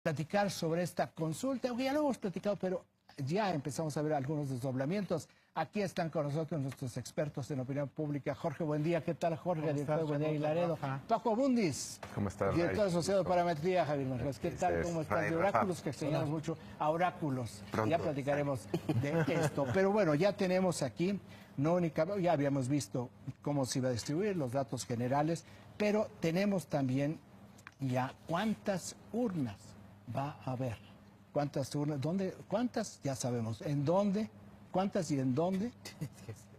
platicar sobre esta consulta, aunque ya lo hemos platicado, pero ya empezamos a ver algunos desdoblamientos. Aquí están con nosotros nuestros expertos en opinión pública. Jorge, buen día. ¿Qué tal, Jorge? Director de Buen Día y Laredo. Paco Abundis. ¿Cómo estás, director asociado de Parametría. Javier Manjarres. ¿Qué tal? ¿Cómo estás? De Oráculos, que extrañamos mucho a Oráculos. Pronto. Ya platicaremos de esto. Pero bueno, ya tenemos aquí, no únicamente, ya habíamos visto cómo se iba a distribuir los datos generales, pero tenemos también ya cuántas urnas va a haber. ¿Cuántas urnas? ¿Dónde? ¿Cuántas? Ya sabemos. ¿En dónde? ¿Cuántas y en dónde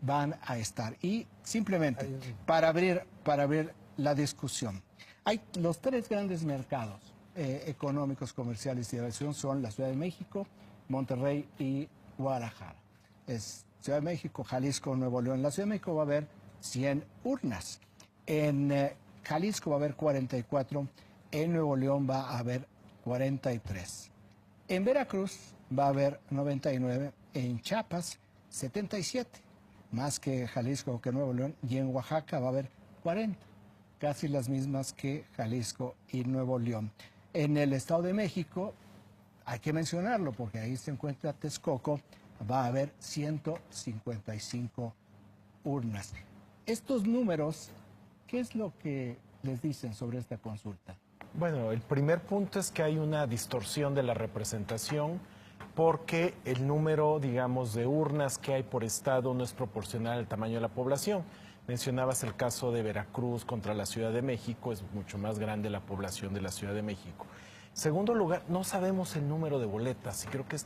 van a estar? Y simplemente, para abrir la discusión, hay los tres grandes mercados económicos, comerciales y de inversión son la Ciudad de México, Monterrey y Guadalajara. Es Ciudad de México, Jalisco, Nuevo León. En la Ciudad de México va a haber 100 urnas. En Jalisco va a haber 44. En Nuevo León va a haber 43. En Veracruz va a haber 99, en Chiapas 77, más que Jalisco que Nuevo León, y en Oaxaca va a haber 40, casi las mismas que Jalisco y Nuevo León. En el Estado de México, hay que mencionarlo porque ahí se encuentra Texcoco, va a haber 155 urnas. Estos números, ¿qué es lo que les dicen sobre esta consulta? Bueno, el primer punto es que hay una distorsión de la representación porque el número, digamos, de urnas que hay por estado no es proporcional al tamaño de la población. Mencionabas el caso de Veracruz contra la Ciudad de México, es mucho más grande la población de la Ciudad de México. En segundo lugar, no sabemos el número de boletas y creo que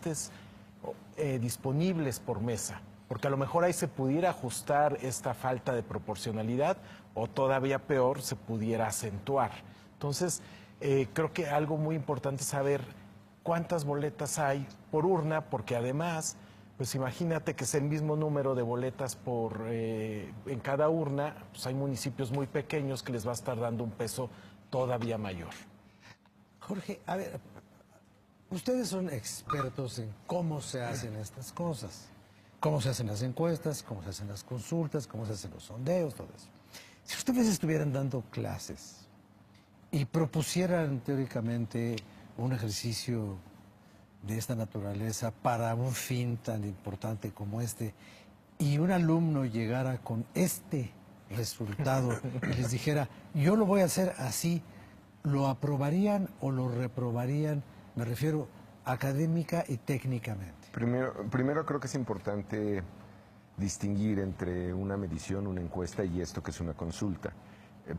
disponibles por mesa, porque a lo mejor ahí se pudiera ajustar esta falta de proporcionalidad o todavía peor, se pudiera acentuar. Entonces, creo que algo muy importante es saber cuántas boletas hay por urna, porque además, pues imagínate que es el mismo número de boletas en cada urna, pues hay municipios muy pequeños que les va a estar dando un peso todavía mayor. Jorge, a ver, ustedes son expertos en cómo se hacen estas cosas, cómo se hacen las encuestas, cómo se hacen las consultas, cómo se hacen los sondeos, todo eso. Si ustedes estuvieran dando clases y propusieran teóricamente un ejercicio de esta naturaleza para un fin tan importante como este, y un alumno llegara con este resultado y les dijera, yo lo voy a hacer así, ¿lo aprobarían o lo reprobarían? Me refiero académica y técnicamente. Primero creo que es importante distinguir entre una medición, una encuesta y esto que es una consulta.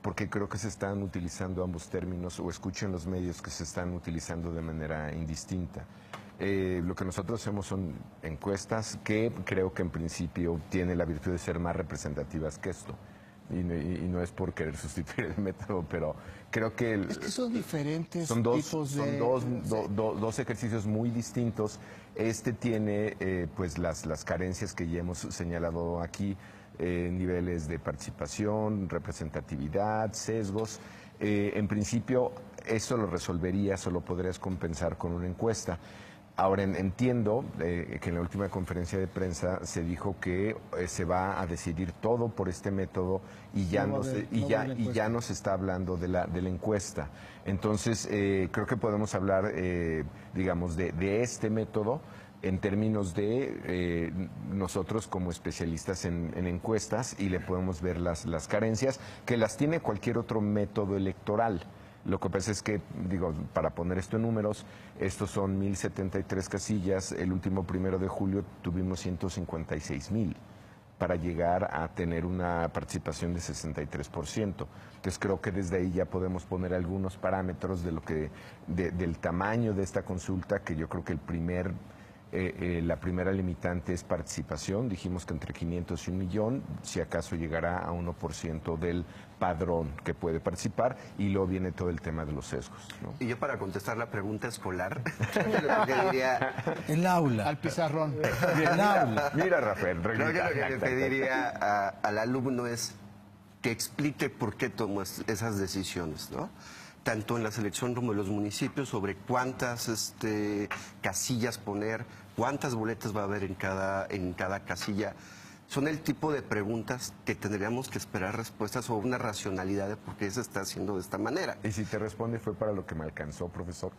Porque creo que se están utilizando ambos términos, o escucho en los medios que se están utilizando de manera indistinta. Lo que nosotros hacemos son encuestas que creo que en principio tienen la virtud de ser más representativas que esto. Y no es por querer sustituir el método, pero creo que... Es que son diferentes tipos de... Son dos ejercicios muy distintos. Este tiene pues las carencias que ya hemos señalado aquí, niveles de participación, representatividad, sesgos. En principio, eso lo resolverías o lo podrías compensar con una encuesta. Ahora entiendo que en la última conferencia de prensa se dijo que se va a decidir todo por este método y ya no se está hablando de la encuesta. Entonces, creo que podemos hablar, digamos, de este método en términos de nosotros como especialistas en encuestas, y le podemos ver las carencias que las tiene cualquier otro método electoral. Lo que pasa es que, digo, para poner esto en números, estos son 1,073 casillas. El último 1 de julio tuvimos 156,000 para llegar a tener una participación de 63%. Entonces creo que desde ahí ya podemos poner algunos parámetros de del tamaño de esta consulta, que yo creo que la primera limitante es participación. Dijimos que entre 500 y 1 millón, si acaso llegará a 1% del padrón que puede participar, y luego viene todo el tema de los sesgos, ¿no? Y yo, para contestar la pregunta escolar, lo que diría... El aula. Al pizarrón. El aula. Mira, Rafael. Yo lo que le pediría al alumno es que explique por qué tomó esas decisiones, ¿no? Tanto en la selección como en los municipios, sobre cuántas casillas poner, cuántas boletas va a haber en cada casilla. son el tipo de preguntas que tendríamos que esperar respuestas o una racionalidad de por qué se está haciendo de esta manera. Y si te responde fue para lo que me alcanzó, profesor.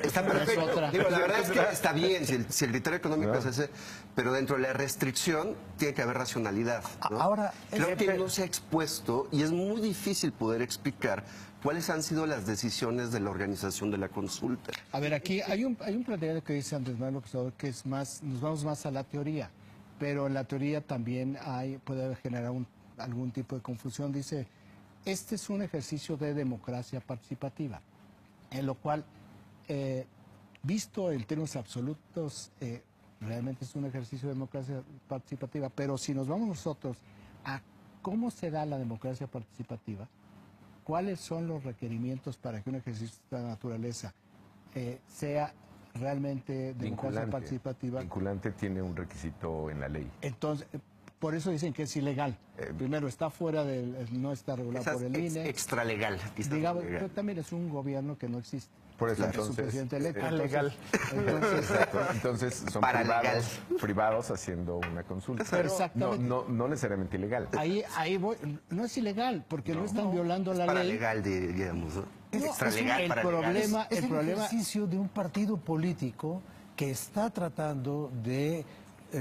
Está perfecto. Digo, la verdad es que está bien si el criterio económico es ese, pero dentro de la restricción tiene que haber racionalidad, ¿no? Ahora, creo que no se ha expuesto y es muy difícil poder explicar cuáles han sido las decisiones de la organización de la consulta. A ver, aquí hay un planteamiento que dice Andrés Manuel López Obrador que es más, nos vamos más a la teoría, pero en la teoría también puede generar algún tipo de confusión. Dice, este es un ejercicio de democracia participativa, en lo cual, visto en términos absolutos, realmente es un ejercicio de democracia participativa, pero si nos vamos nosotros a cómo se da la democracia participativa, cuáles son los requerimientos para que un ejercicio de esta naturaleza sea realmente democracia participativa. Vinculante tiene un requisito en la ley. Entonces, por eso dicen que es ilegal. Primero, está fuera no está regulado por el INE. Extralegal. Digamos, pero también es un gobierno que no existe. Por eso, es un presidente electo. legal. Entonces son privados haciendo una consulta. Exactamente. No necesariamente ilegal. Ahí voy. No es ilegal, porque no están violando la ley. Paralegal, digamos, ¿no? Extralegal, el problema es el ejercicio de un partido político que está tratando de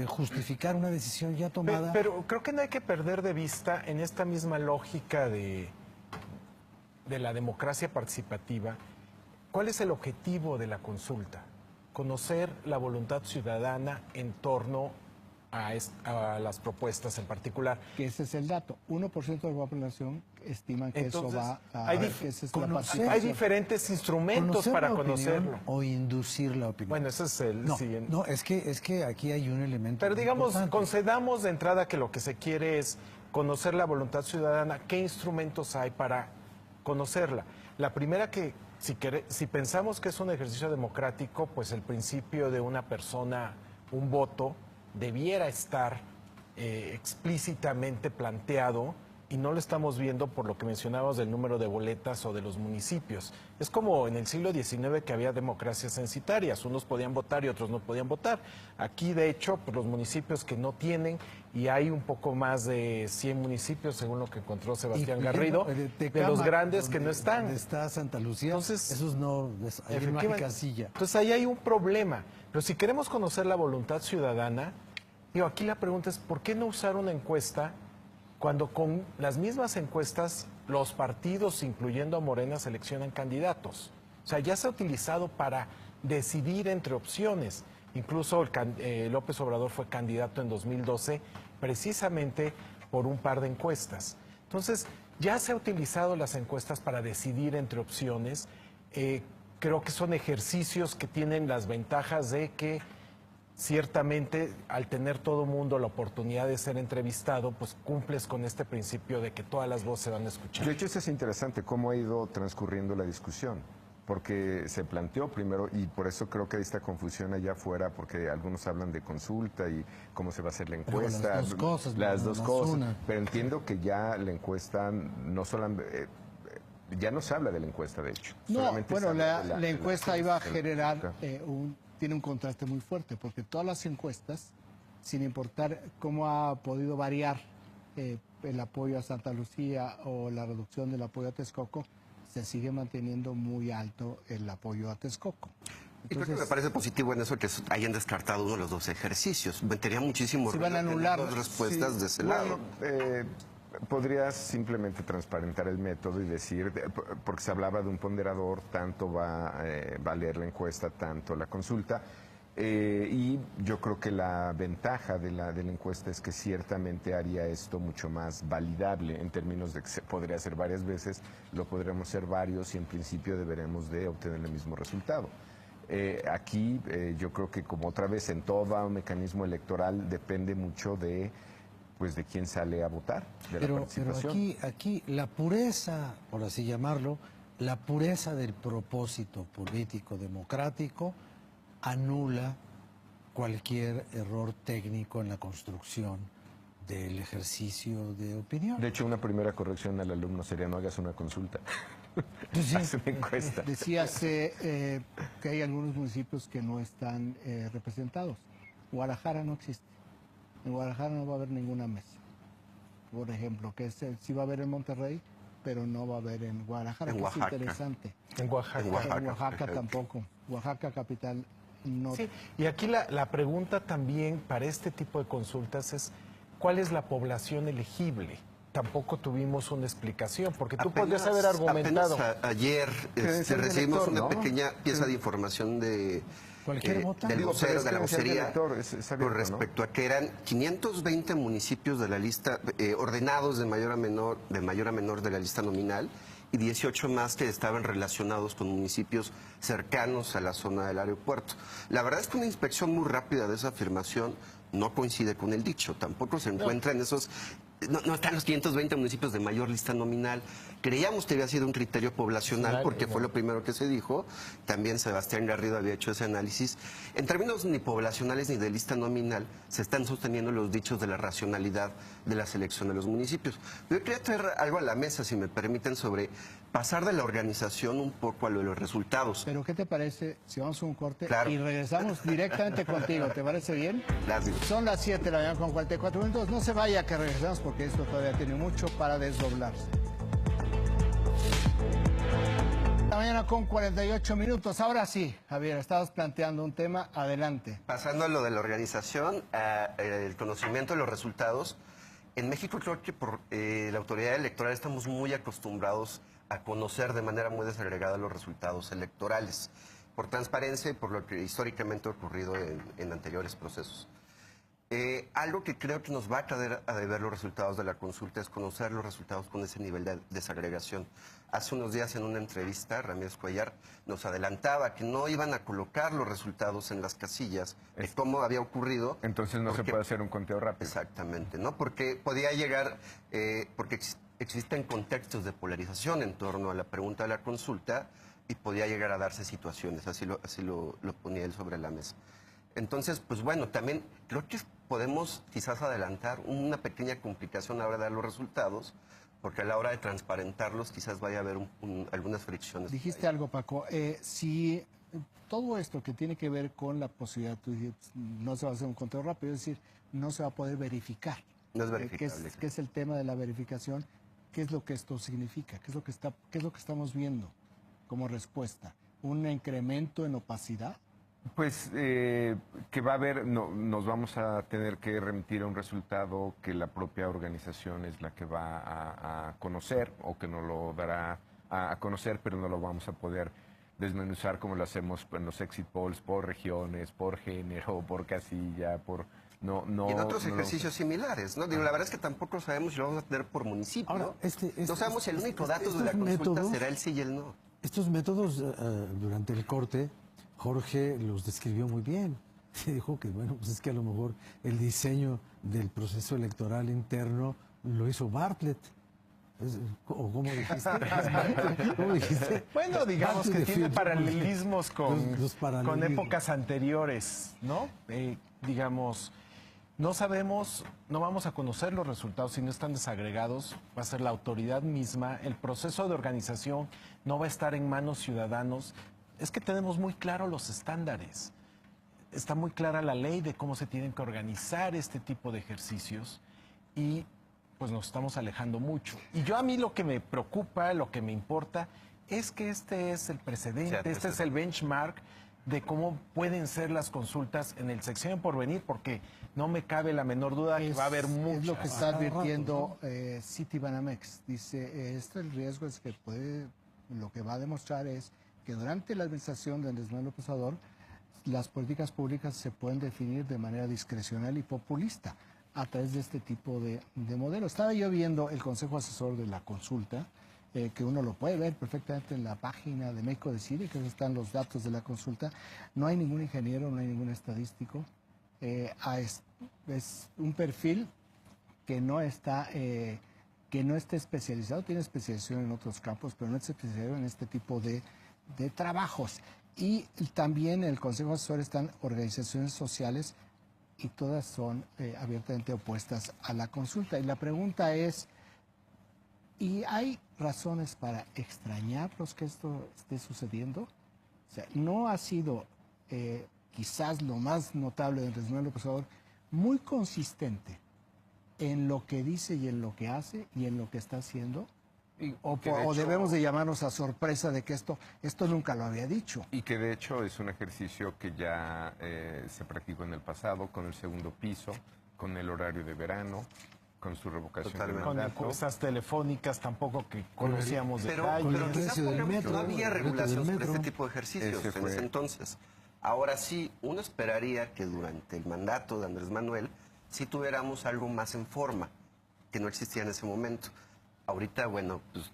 justificar una decisión ya tomada. Pero creo que no hay que perder de vista en esta misma lógica de la democracia participativa, ¿cuál es el objetivo de la consulta? Conocer la voluntad ciudadana en torno a las propuestas en particular. Que ese es el dato. 1% de la población estiman que Entonces, eso va a... hay diferentes instrumentos para conocerlo. O inducir la opinión. Bueno, ese es el siguiente. No, es que aquí hay un elemento. Pero digamos, importante. concedamos de entrada que lo que se quiere es conocer la voluntad ciudadana. ¿Qué instrumentos hay para conocerla? La primera que, si pensamos que es un ejercicio democrático, pues el principio de una persona, un voto, debiera estar explícitamente planteado y no lo estamos viendo por lo que mencionábamos del número de boletas o de los municipios. Es como en el siglo XIX que había democracias censitarias, unos podían votar y otros no podían votar. Aquí, de hecho, pues, los municipios que no tienen, y hay un poco más de 100 municipios, según lo que encontró Sebastián Garrido, de los grandes que no están. Donde está Santa Lucía, entonces, esos no, ahí no hay casilla. Entonces ahí hay un problema. Pero si queremos conocer la voluntad ciudadana, aquí la pregunta es, ¿por qué no usar una encuesta cuando con las mismas encuestas los partidos, incluyendo a Morena, seleccionan candidatos? O sea, ya se ha utilizado para decidir entre opciones. Incluso López Obrador fue candidato en 2012 precisamente por un par de encuestas. Entonces, ya se ha utilizado las encuestas para decidir entre opciones. Creo que son ejercicios que tienen las ventajas de que ciertamente al tener todo mundo la oportunidad de ser entrevistado, pues cumples con este principio de que todas las voces se van a escuchar. De hecho, eso es interesante, cómo ha ido transcurriendo la discusión, porque se planteó primero, y por eso creo que hay esta confusión allá afuera, porque algunos hablan de consulta y cómo se va a hacer la encuesta. Las dos cosas. Pero entiendo que ya la encuesta no solamente... ya no se habla de la encuesta, de hecho. No, bueno, la encuesta iba a generar tiene un contraste muy fuerte, porque todas las encuestas, sin importar cómo ha podido variar el apoyo a Santa Lucía o la reducción del apoyo a Texcoco, se sigue manteniendo muy alto el apoyo a Texcoco. Y creo que me parece positivo en eso que hayan descartado uno de los dos ejercicios. Metería muchísimo ruido tener las respuestas de ese lado. Podrías simplemente transparentar el método y decir, porque se hablaba de un ponderador, tanto va a leer la encuesta, tanto la consulta, y yo creo que la ventaja de la encuesta es que ciertamente haría esto mucho más validable en términos de que se podría hacer varias veces, lo podremos hacer varios y en principio deberemos de obtener el mismo resultado. Aquí yo creo que como otra vez en todo mecanismo electoral depende mucho de quién sale a votar, de la participación. Pero aquí la pureza, por así llamarlo, la pureza del propósito político democrático anula cualquier error técnico en la construcción del ejercicio de opinión. De hecho, una primera corrección al alumno sería no hagas una consulta. Sí. Haz una encuesta. Decías que hay algunos municipios que no están representados. Guadalajara no existe. En Guadalajara no va a haber ninguna mesa, por ejemplo, que sí va a haber en Monterrey, pero no va a haber en Guadalajara, En que Oaxaca. es interesante. En Oaxaca. En Oaxaca, En Oaxaca perfecto. tampoco. Oaxaca capital no. Sí, y aquí la pregunta también para este tipo de consultas es, ¿cuál es la población elegible? Tampoco tuvimos una explicación, porque tú podrías haber argumentado. Ayer Debe ser recibimos del elector, una ¿no? pequeña pieza de información de Cualquier vota. del Digo, pero vocero es de la credencial de vocería elector, es abierto, con respecto a que eran 520 municipios de la lista ordenados de mayor a menor de la lista nominal y 18 más que estaban relacionados con municipios cercanos a la zona del aeropuerto. La verdad es que una inspección muy rápida de esa afirmación no coincide con el dicho, tampoco se encuentra en esos... No están los 520 municipios de mayor lista nominal. Creíamos que había sido un criterio poblacional porque fue lo primero que se dijo. También Sebastián Garrido había hecho ese análisis. En términos ni poblacionales ni de lista nominal, se están sosteniendo los dichos de la racionalidad de la selección de los municipios. Yo quería traer algo a la mesa, si me permiten, sobre pasar de la organización un poco a lo de los resultados. Pero ¿qué te parece si vamos a un corte Claro. y regresamos directamente contigo? ¿Te parece bien? Gracias. Son las 7 de la mañana con 44 minutos. No se vaya que regresamos porque esto todavía tiene mucho para desdoblarse. La mañana con 48 minutos. Ahora sí, Javier, estabas planteando un tema. Adelante. Pasando a lo de la organización, el conocimiento de los resultados, en México creo que por la autoridad electoral estamos muy acostumbrados a conocer de manera muy desagregada los resultados electorales, por transparencia y por lo que históricamente ha ocurrido en anteriores procesos. Algo que creo que nos va a traer a deber los resultados de la consulta es conocer los resultados con ese nivel de desagregación. Hace unos días en una entrevista, Ramírez Cuellar nos adelantaba que no iban a colocar los resultados en las casillas, de cómo había ocurrido. Entonces no se puede hacer un conteo rápido. Exactamente, ¿no? Porque podía llegar, porque existen contextos de polarización en torno a la pregunta de la consulta y podía llegar a darse situaciones, así lo ponía él sobre la mesa. Entonces, pues bueno, también creo que podemos quizás adelantar una pequeña complicación a la hora de dar los resultados, porque a la hora de transparentarlos quizás vaya a haber algunas fricciones. Dijiste algo, Paco. Si todo esto que tiene que ver con la posibilidad, tú dices, no se va a hacer un conteo rápido, es decir, no se va a poder verificar. No es verificable. ¿Qué es el tema de la verificación? ¿Qué es lo que esto significa? ¿Qué es lo que estamos viendo como respuesta? ¿Un incremento en opacidad? Pues que va a haber, nos vamos a tener que remitir a un resultado que la propia organización es la que va a conocer o que nos lo dará a conocer, pero no lo vamos a poder desmenuzar como lo hacemos en los exit polls por regiones, por género, por casilla, por... y en otros ejercicios similares, ¿no? Digo, la verdad es que tampoco sabemos si lo vamos a tener por municipio. Ahora, no sabemos si el único dato de la consulta será el sí y el no. Estos métodos, durante el corte, Jorge los describió muy bien. Se dijo que, bueno, pues es que a lo mejor el diseño del proceso electoral interno lo hizo Bartlett. ¿O cómo dijiste? ¿Cómo dijiste? Bueno, digamos que tiene paralelismos los paralelismos. con épocas anteriores, ¿no? Digamos, no sabemos, no vamos a conocer los resultados si no están desagregados, va a ser la autoridad misma, el proceso de organización no va a estar en manos ciudadanos. Es que tenemos muy claro los estándares, está muy clara la ley de cómo se tienen que organizar este tipo de ejercicios y pues nos estamos alejando mucho. Y yo a mí lo que me preocupa, lo que me importa, es que este es el precedente, este es el benchmark de cómo pueden ser las consultas en el sexenio por venir, porque no me cabe la menor duda que va a haber muchas. Es lo que está advirtiendo Citibanamex. Dice, el riesgo es que lo que va a demostrar es que durante la administración de Andrés Manuel López Obrador, las políticas públicas se pueden definir de manera discrecional y populista a través de este tipo de modelo. Estaba yo viendo el Consejo Asesor de la Consulta, que uno lo puede ver perfectamente en la página de México Decide, que están los datos de la consulta. No hay ningún ingeniero, no hay ningún estadístico. Es un perfil que no está especializado, tiene especialización en otros campos, pero no está especializado en este tipo de trabajos. Y también en el Consejo Asesor están organizaciones sociales y todas son abiertamente opuestas a la consulta. Y la pregunta es, ¿y hay razones para extrañarlos que esto esté sucediendo? O sea, no ha sido quizás lo más notable de Andrés Manuel López Obrador muy consistente en lo que dice y en lo que hace y en lo que está haciendo? O debemos de llamarnos a sorpresa de que esto nunca lo había dicho. Y que de hecho es un ejercicio que ya se practicó en el pasado con el segundo piso, con el horario de verano, con su revocación de Con mandato. encuestas telefónicas tampoco que conocíamos Pero detalles. precio del metro, no había el regulación metro. para este tipo de ejercicios Ese en fue. ese entonces. Ahora sí, uno esperaría que durante el mandato de Andrés Manuel sí tuviéramos algo más en forma, que no existía en ese momento. Ahorita, bueno, pues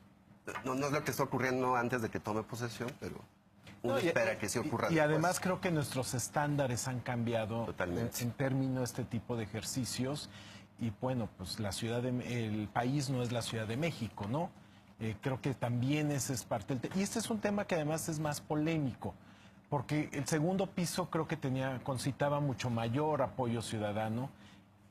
no es lo que está ocurriendo antes de que tome posesión, pero uno No, espera que sí ocurra Y después. además creo que nuestros estándares han cambiado Totalmente. en términos de este tipo de ejercicios. Y bueno, pues el país no es la Ciudad de México, ¿no? Creo que también ese es parte del y este es un tema que además es más polémico, porque el segundo piso creo que concitaba mucho mayor apoyo ciudadano.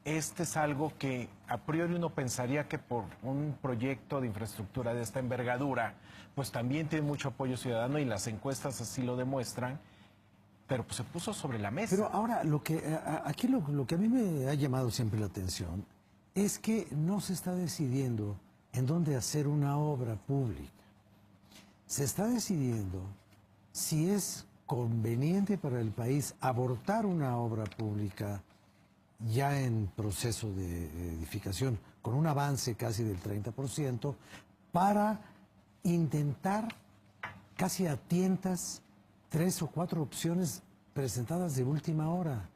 Este es algo que a priori uno pensaría que por un proyecto de infraestructura de esta envergadura, pues también tiene mucho apoyo ciudadano y las encuestas así lo demuestran, pero pues se puso sobre la mesa. Pero ahora, aquí lo que a mí me ha llamado siempre la atención es que no se está decidiendo en dónde hacer una obra pública. Se está decidiendo si es conveniente para el país abortar una obra pública ya en proceso de edificación, con un avance casi del 30%, para intentar casi a tientas 3 o 4 opciones presentadas de última hora.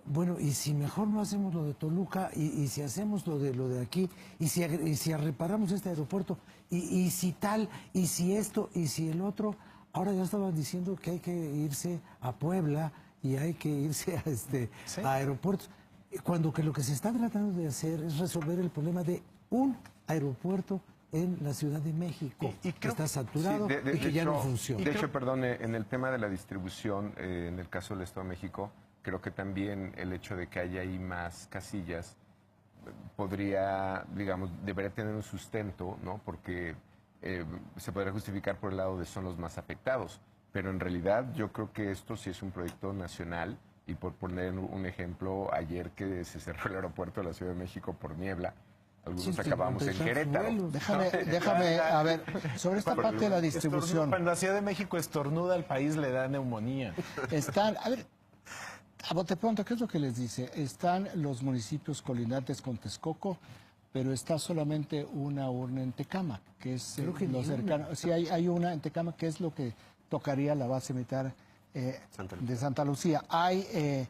Bueno, y si mejor no hacemos lo de Toluca, y si hacemos lo de aquí, y si reparamos este aeropuerto, y si tal, y si esto, y si el otro, ahora ya estaban diciendo que hay que irse a Puebla y hay que irse a aeropuertos, cuando que lo que se está tratando de hacer es resolver el problema de un aeropuerto en la Ciudad de México, que está saturado y que ya no funciona. De hecho, perdón, en el tema de la distribución, en el caso del Estado de México, creo que también el hecho de que haya ahí más casillas debería tener un sustento, ¿no? Porque se podría justificar por el lado de son los más afectados. Pero en realidad yo creo que esto sí es un proyecto nacional. Y por poner un ejemplo, ayer que se cerró el aeropuerto de la Ciudad de México por niebla, algunos acabamos en Querétaro. Déjame, a ver, sobre esta parte de la distribución. Cuando la Ciudad de México estornuda, al país le da neumonía. A ver, a bote pronto, ¿qué es lo que les dice? Están los municipios colindantes con Texcoco, pero está solamente una urna en Tecámac, que es lo cercano. Sí, hay una en Tecámac, que es lo que tocaría la base militar de Santa Lucía. Hay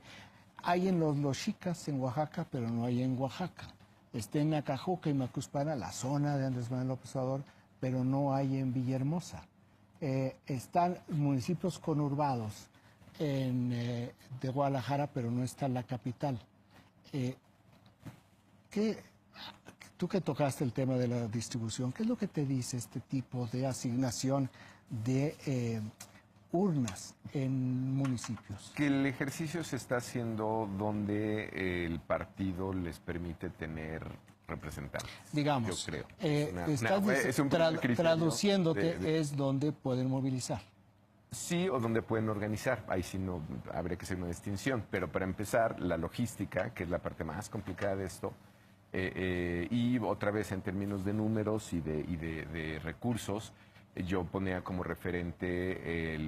en los Xicas en Oaxaca, pero no hay en Oaxaca. Está en Acajuca y Macuspana, la zona de Andrés Manuel López Obrador, pero no hay en Villahermosa. Están municipios conurbados de Guadalajara, pero no está en la capital. Tú que tocaste el tema de la distribución, ¿qué es lo que te dice este tipo de asignación de urnas en municipios? Que el ejercicio se está haciendo donde el partido les permite tener representantes. Digamos, yo creo. Traduciéndote es donde pueden movilizar. Sí, o donde pueden organizar. Ahí sí no habría que hacer una distinción. Pero para empezar, la logística, que es la parte más complicada de esto, y otra vez en términos de números y de recursos, yo ponía como referente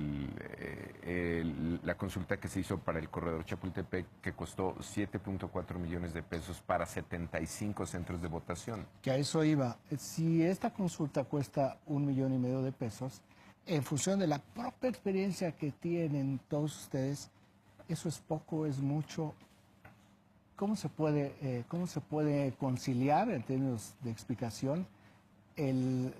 la consulta que se hizo para el corredor Chapultepec, que costó 7.4 millones de pesos para 75 centros de votación. Que a eso iba. Si esta consulta cuesta 1,5 millones de pesos, en función de la propia experiencia que tienen todos ustedes, ¿eso es poco, es mucho? ¿Cómo se puede conciliar en términos de explicación el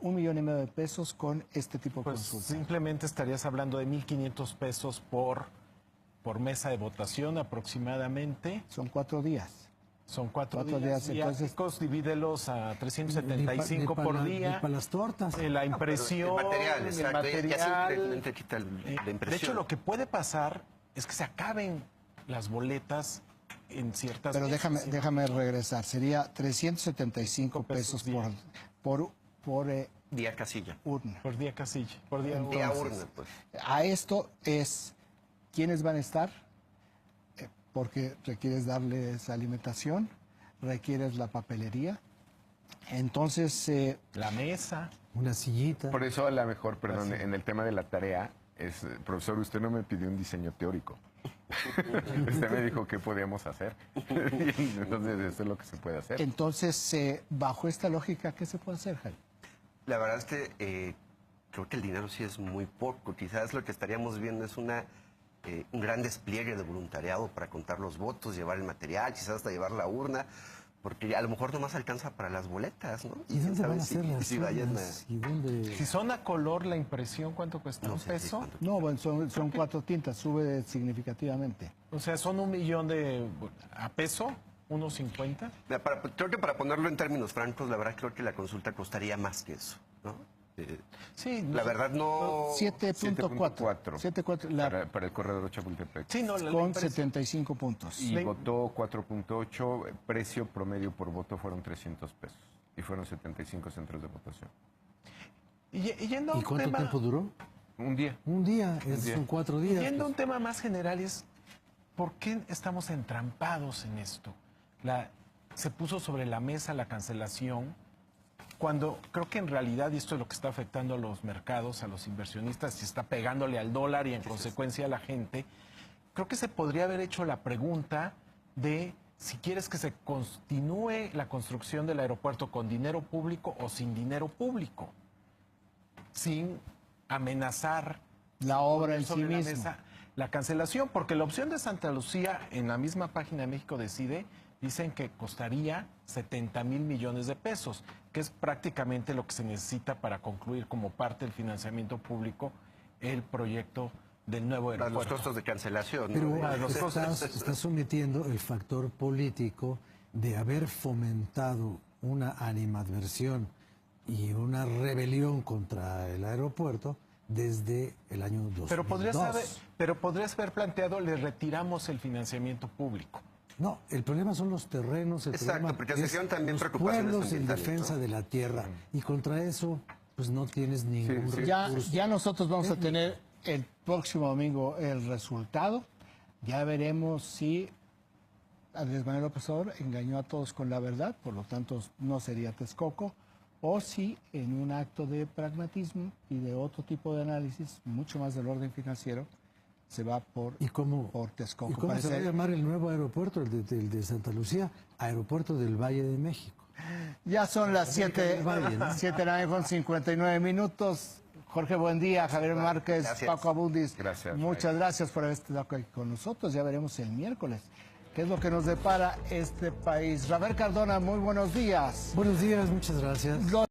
1,5 millones de pesos con este tipo de consulta? Simplemente estarías hablando de 1,500 pesos por mesa de votación aproximadamente. Son 4 días. Son 4 días. Entonces, divídelos a 375 por día. Para las tortas. La impresión, el material, el material. Ya simplemente quita la impresión. De hecho, lo que puede pasar es que se acaben las boletas en ciertas... Pero déjame regresar. Sería 375 pesos por día casilla. urna. Por día casilla. Por día Día urna, pues. A esto es, ¿quiénes van a estar? porque requieres darles alimentación, requieres la papelería. Entonces, La mesa. Una sillita. Por eso a lo mejor, perdón, en el tema de la tarea, profesor, usted no me pidió un diseño teórico. Usted me dijo qué podíamos hacer. Entonces, eso es lo que se puede hacer. entonces bajo esta lógica, ¿qué se puede hacer, Jaime? La verdad es que creo que el dinero sí es muy poco. Quizás lo que estaríamos viendo es un gran despliegue de voluntariado para contar los votos, llevar el material, quizás hasta llevar la urna, porque a lo mejor nomás alcanza para las boletas, ¿no? ¿Y dónde van a hacer las si vayan urnas? ¿Y dónde? Si son a color, la impresión, ¿cuánto cuesta? No ¿Un sé si peso? cuánto- No, bueno, son 4 tintas, sube significativamente. O sea, son 1 millón a peso, 1.50. Mira, creo que para ponerlo en términos francos, la verdad creo que la consulta costaría más que eso, ¿no? Sí, La verdad no... 7.4. 7.4 Para el corredor Chapultepec. Sí, no, la con impresión. 75 puntos. Y votó 4.8, precio promedio por voto fueron 300 pesos. Y fueron 75 centros de votación. Y yendo a ¿Y un cuánto tema, tiempo duró? Un día. Un día, esos día. son 4 días. Yendo a un pues. tema más general es, ¿por qué estamos entrampados en esto? Se puso sobre la mesa la cancelación, cuando creo que en realidad, y esto es lo que está afectando a los mercados, a los inversionistas, y está pegándole al dólar y en consecuencia a la gente, creo que se podría haber hecho la pregunta de si quieres que se continúe la construcción del aeropuerto con dinero público o sin dinero público, sin amenazar La obra en sí sobre la misma. mesa la cancelación, porque la opción de Santa Lucía en la misma página de México Decide dicen que costaría 70 mil millones de pesos, que es prácticamente lo que se necesita para concluir como parte del financiamiento público el proyecto del nuevo Para los aeropuerto. costos de cancelación, ¿no? Pero estás sometiendo el factor político de haber fomentado una animadversión y una rebelión contra el aeropuerto desde el año 2002. Pero podrías haber planteado, le retiramos el financiamiento público. No, el problema son los terrenos, el Exacto, problema porque se es hicieron también los preocupaciones pueblos en ambientales, defensa ¿no? de la tierra. Y contra eso, pues no tienes ningún recurso. Ya nosotros vamos a tener el próximo domingo el resultado. Ya veremos si Andrés Manuel López Obrador engañó a todos con la verdad, por lo tanto no sería Texcoco, o si en un acto de pragmatismo y de otro tipo de análisis, mucho más del orden financiero, se va por Texcoco. ¿Y cómo se va a llamar el nuevo aeropuerto, el de Santa Lucía? Aeropuerto del Valle de México. Ya son las 7 de la mañana con 59 minutos. Jorge, buen día. Javier Márquez, Gracias. Paco Abundis. Gracias, Muchas gracias por haber estado aquí con nosotros. Ya veremos el miércoles qué es lo que nos depara este país. Rafael Cardona, muy buenos días. Buenos días, muchas gracias.